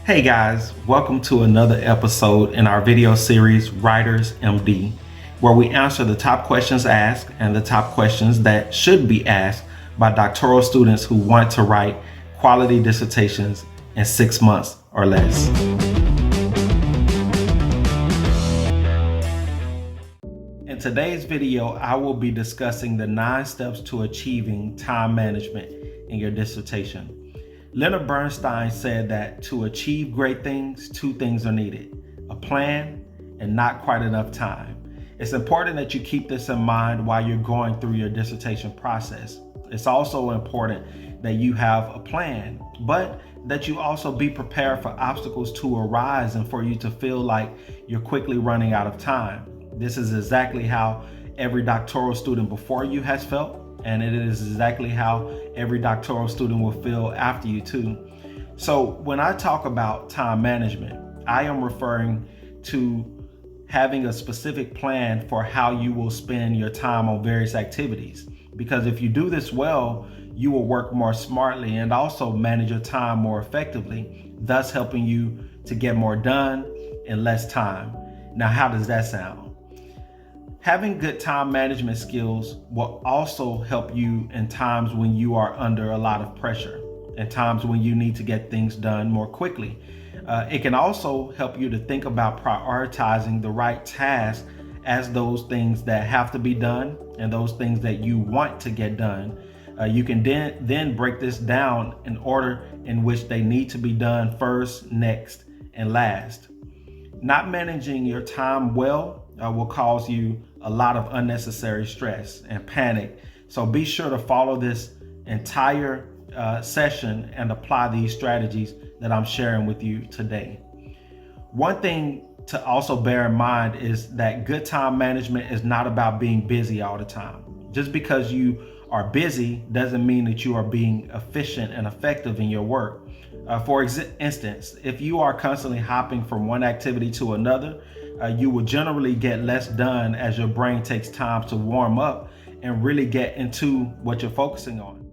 Hey guys, welcome to another episode in our video series, Writers MD, where we answer the top questions asked and the top questions that should be asked by doctoral students who want to write quality dissertations in 6 months or less. In today's video, I will be discussing the 9 steps to achieving time management in your dissertation. Leonard Bernstein said that to achieve great things, 2 things are needed: a plan and not quite enough time. It's important that you keep this in mind while you're going through your dissertation process. It's also important that you have a plan, but that you also be prepared for obstacles to arise and for you to feel like you're quickly running out of time. This is exactly how every doctoral student before you has felt, and it is exactly how every doctoral student will feel after you too. So when I talk about time management, I am referring to having a specific plan for how you will spend your time on various activities. Because if you do this well, you will work more smartly and also manage your time more effectively, thus helping you to get more done in less time. Now, how does that sound? Having good time management skills will also help you in times when you are under a lot of pressure and times when you need to get things done more quickly. It can also help you to think about prioritizing the right tasks as those things that have to be done and those things that you want to get done. You can then break this down in order in which they need to be done first, next, and last. Not managing your time well will cause you a lot of unnecessary stress and panic. So be sure to follow this entire session and apply these strategies that I'm sharing with you today. One thing to also bear in mind is that good time management is not about being busy all the time. Just because you are busy doesn't mean that you are being efficient and effective in your work. For instance, if you are constantly hopping from one activity to another, you will generally get less done as your brain takes time to warm up and really get into what you're focusing on.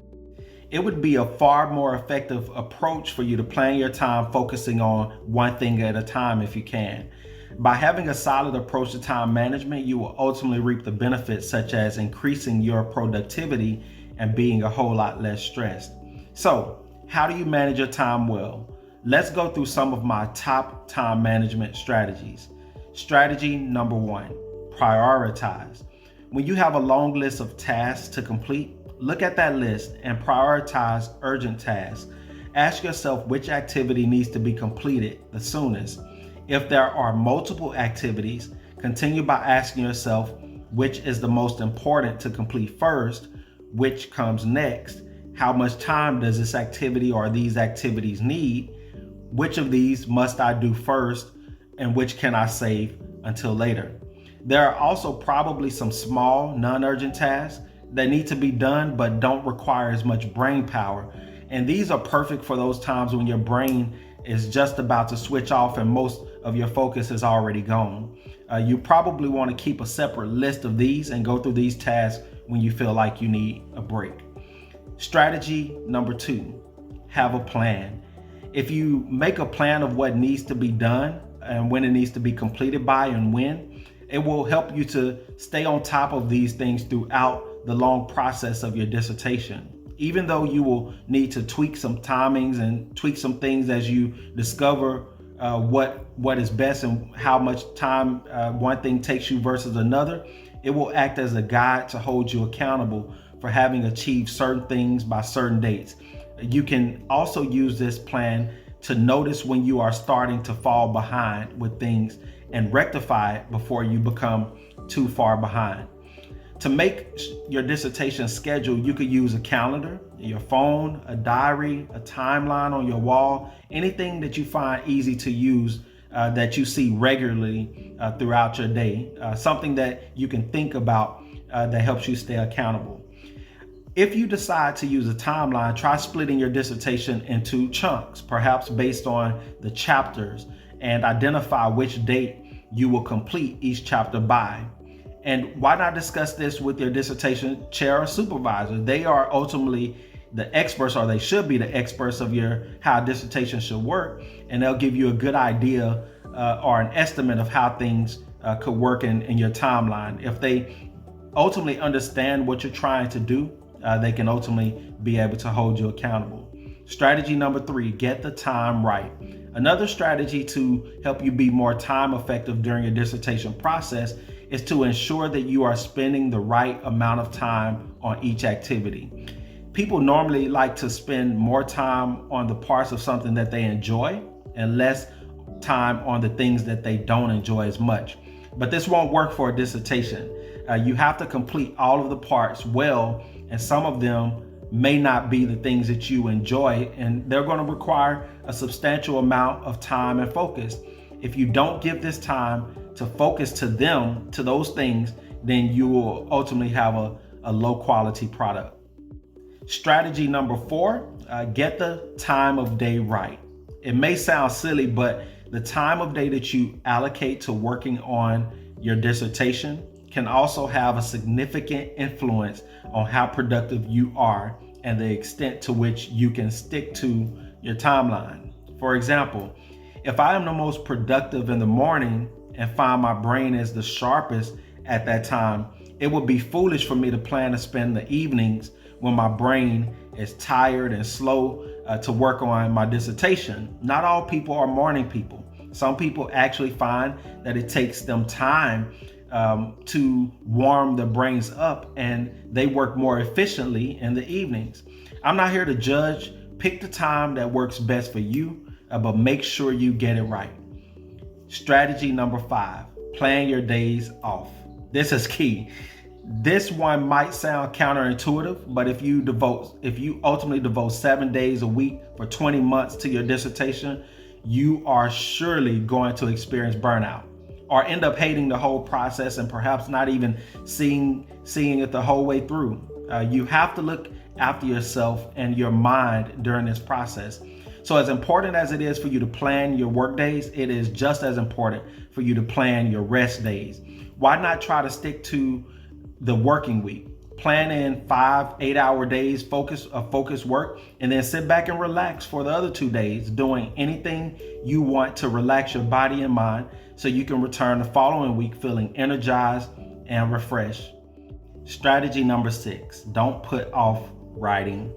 It would be a far more effective approach for you to plan your time focusing on one thing at a time if you can. By having a solid approach to time management, you will ultimately reap the benefits such as increasing your productivity and being a whole lot less stressed. So, how do you manage your time well? Let's go through some of my top time management strategies. Strategy number 1, prioritize. When you have a long list of tasks to complete, look at that list and prioritize urgent tasks. Ask yourself which activity needs to be completed the soonest. If there are multiple activities, continue by asking yourself which is the most important to complete first, which comes next, how much time does this activity or these activities need, which of these must I do first, and which can I save until later. There are also probably some small, non-urgent tasks that need to be done but don't require as much brain power. And these are perfect for those times when your brain is just about to switch off and most of your focus is already gone. You probably want to keep a separate list of these and go through these tasks when you feel like you need a break. Strategy number 2, have a plan. If you make a plan of what needs to be done and when it needs to be completed by and when, it will help you to stay on top of these things throughout the long process of your dissertation. Even though you will need to tweak some timings and tweak some things as you discover what is best and how much time one thing takes you versus another, it will act as a guide to hold you accountable for having achieved certain things by certain dates. You can also use this plan to notice when you are starting to fall behind with things and rectify it before you become too far behind. To make your dissertation schedule, you could use a calendar, your phone, a diary, a timeline on your wall, anything that you find easy to use that you see regularly throughout your day, something that you can think about that helps you stay accountable. If you decide to use a timeline, try splitting your dissertation into chunks, perhaps based on the chapters, and identify which date you will complete each chapter by. And why not discuss this with your dissertation chair or supervisor? They are ultimately the experts, or they should be the experts of how a dissertation should work, and they'll give you a good idea or an estimate of how things could work in your timeline. If they ultimately understand what you're trying to do, they can ultimately be able to hold you accountable. Strategy number 3, get the time right. Another strategy to help you be more time effective during your dissertation process is to ensure that you are spending the right amount of time on each activity. People normally like to spend more time on the parts of something that they enjoy and less time on the things that they don't enjoy as much. But this won't work for a dissertation. You have to complete all of the parts well, and some of them may not be the things that you enjoy, and they're going to require a substantial amount of time and focus. If you don't give this time to focus to those things, then you will ultimately have a low quality product. Strategy number 4, get the time of day right. It may sound silly, but the time of day that you allocate to working on your dissertation can also have a significant influence on how productive you are and the extent to which you can stick to your timeline. For example, if I am the most productive in the morning and find my brain is the sharpest at that time, it would be foolish for me to plan to spend the evenings when my brain is tired and slow to work on my dissertation. Not all people are morning people. Some people actually find that it takes them time to warm their brains up, and they work more efficiently in the evenings. I'm not here to judge. Pick the time that works best for you, but make sure you get it right. Strategy number 5, plan your days off. This is key. This one might sound counterintuitive, but if you ultimately devote 7 days a week for 20 months to your dissertation, you are surely going to experience burnout, or end up hating the whole process and perhaps not even seeing it the whole way through. You have to look after yourself and your mind during this process. So as important as it is for you to plan your work days, it is just as important for you to plan your rest days. Why not try to stick to the working week? Plan in 5-8-hour days focus work, and then sit back and relax for the other 2 days, doing anything you want to relax your body and mind so you can return the following week feeling energized and refreshed. Strategy number 6, don't put off writing.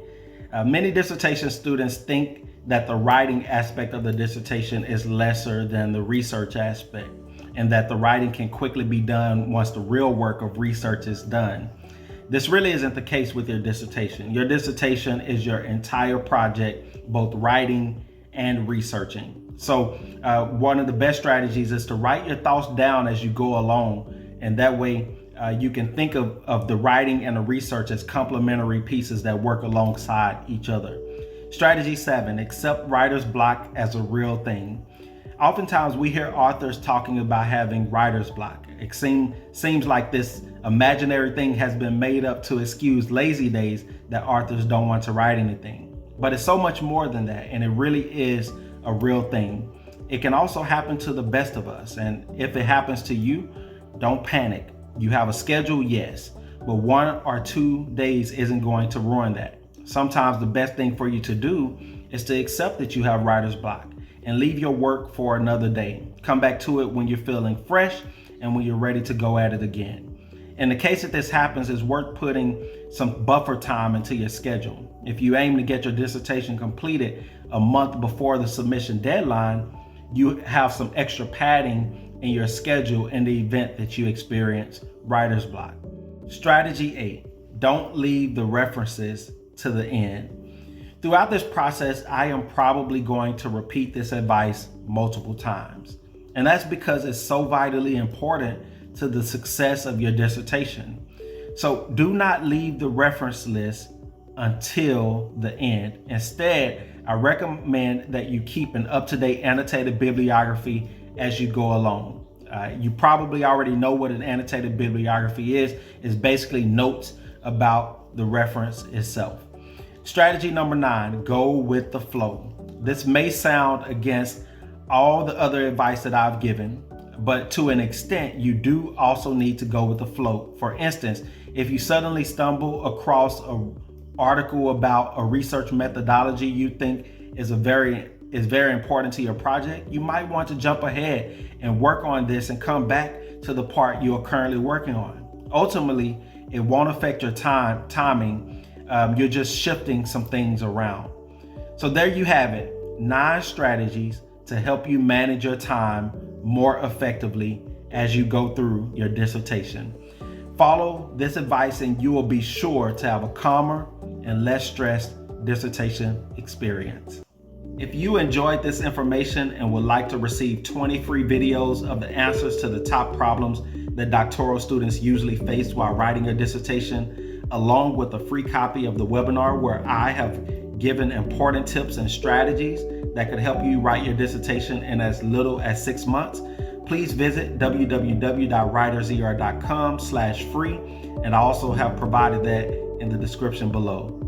Many dissertation students think that the writing aspect of the dissertation is lesser than the research aspect, and that the writing can quickly be done once the real work of research is done. This really isn't the case with your dissertation. Your dissertation is your entire project, both writing and researching. So one of the best strategies is to write your thoughts down as you go along, and that way you can think of the writing and the research as complementary pieces that work alongside each other. Strategy 7, accept writer's block as a real thing. Oftentimes we hear authors talking about having writer's block. It seems like this imaginary thing has been made up to excuse lazy days that authors don't want to write anything. But it's so much more than that, and it really is a real thing. It can also happen to the best of us, and if it happens to you, don't panic. You have a schedule, yes, but 1 or 2 days isn't going to ruin that. Sometimes the best thing for you to do is to accept that you have writer's block and leave your work for another day. Come back to it when you're feeling fresh and when you're ready to go at it again. In the case that this happens, it's worth putting some buffer time into your schedule. If you aim to get your dissertation completed a month before the submission deadline, you have some extra padding in your schedule in the event that you experience writer's block. Strategy 8, don't leave the references to the end. Throughout this process, I am probably going to repeat this advice multiple times. And that's because it's so vitally important to the success of your dissertation. So do not leave the reference list until the end. Instead, I recommend that you keep an up-to-date annotated bibliography as you go along. You probably already know what an annotated bibliography is. It's basically notes about the reference itself. Strategy number 9, go with the flow. This may sound against all the other advice that I've given, but to an extent, you do also need to go with the flow. For instance, if you suddenly stumble across article about a research methodology you think is very important to your project, you might want to jump ahead and work on this and come back to the part you are currently working on. Ultimately, it won't affect your timing. You're just shifting some things around. So there you have it, 9 strategies to help you manage your time more effectively as you go through your dissertation. Follow this advice and you will be sure to have a calmer and less stressed dissertation experience. If you enjoyed this information and would like to receive 20 free videos of the answers to the top problems that doctoral students usually face while writing a dissertation, along with a free copy of the webinar where I have given important tips and strategies that could help you write your dissertation in as little as 6 months, please visit www.writerser.com/free, and I also have provided that in the description below.